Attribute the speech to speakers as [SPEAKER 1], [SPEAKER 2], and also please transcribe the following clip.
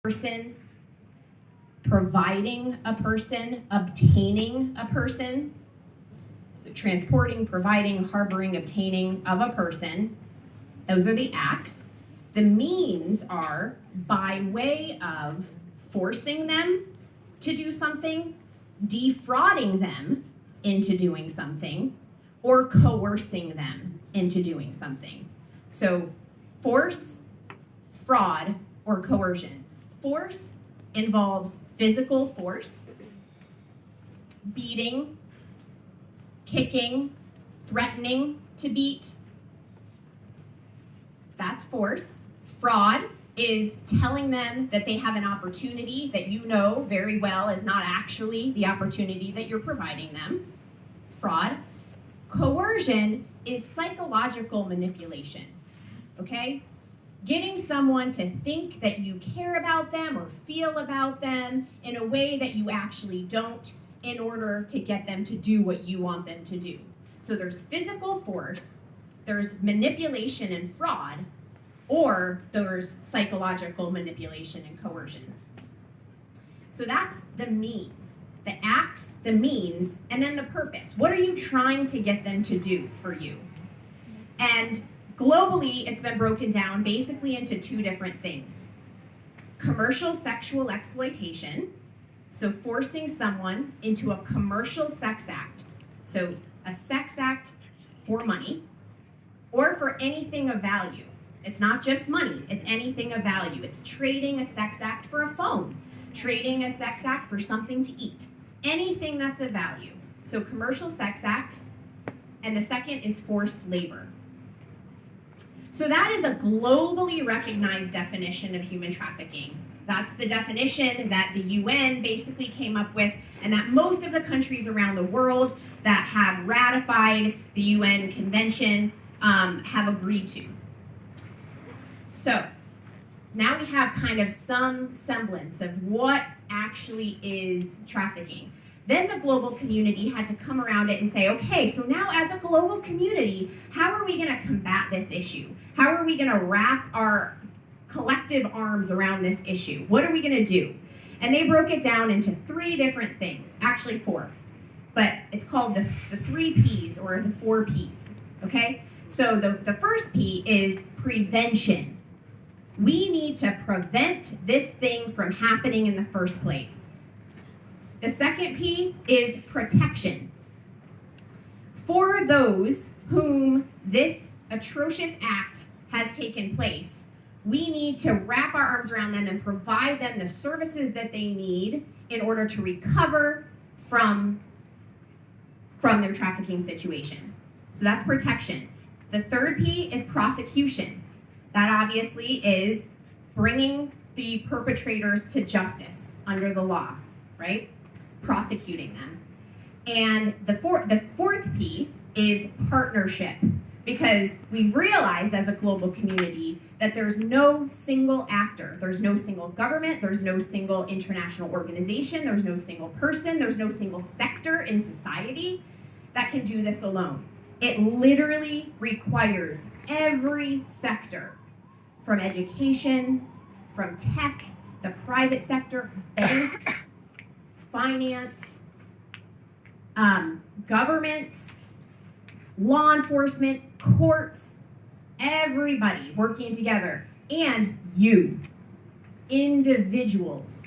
[SPEAKER 1] person, providing a person, obtaining a person. So transporting, providing, harboring, obtaining of a person. Those are the acts. The means are by way of forcing them to do something, defrauding them into doing something, or coercing them into doing something. So force, fraud, or coercion. Force involves physical force, beating, kicking, threatening to beat. That's force. Fraud is telling them that they have an opportunity that you know very well is not actually the opportunity that you're providing them. Fraud. Coercion is psychological manipulation, okay? Getting someone to think that you care about them or feel about them in a way that you actually don't in order to get them to do what you want them to do. So there's physical force, there's manipulation and fraud, or there's psychological manipulation and coercion. So that's the means, the acts, the means, and then the purpose. What are you trying to get them to do for you? And globally, it's been broken down basically into two different things. Commercial sexual exploitation, so forcing someone into a commercial sex act, so a sex act for money, or for anything of value. It's not just money, it's anything of value. It's trading a sex act for a phone, trading a sex act for something to eat, anything that's of value. So commercial sex act, and the second is forced labor. So that is a globally recognized definition of human trafficking. That's the definition that the UN basically came up with, and that most of the countries around the world that have ratified the UN Convention have agreed to. So now we have kind of some semblance of what actually is trafficking. Then the global community had to come around it and say, okay, so now as a global community, how are we going to combat this issue? How are we going to wrap our collective arms around this issue? What are we going to do? And they broke it down into three different things, actually four. But it's called the 3 Ps or the 4 Ps, okay? So the first P is prevention. We need to prevent this thing from happening in the first place. The second P is protection. For those whom this atrocious act has taken place, we need to wrap our arms around them and provide them the services that they need in order to recover from their trafficking situation. So that's protection. The third P is prosecution. That obviously is bringing the perpetrators to justice under the law, right? Prosecuting them. And the fourth P is partnership, because we've realized as a global community that there's no single actor, there's no single government, there's no single international organization, there's no single person, there's no single sector in society that can do this alone. It literally requires every sector, from education, from tech, the private sector, banks, finance, governments, law enforcement, courts, everybody working together, and you, individuals.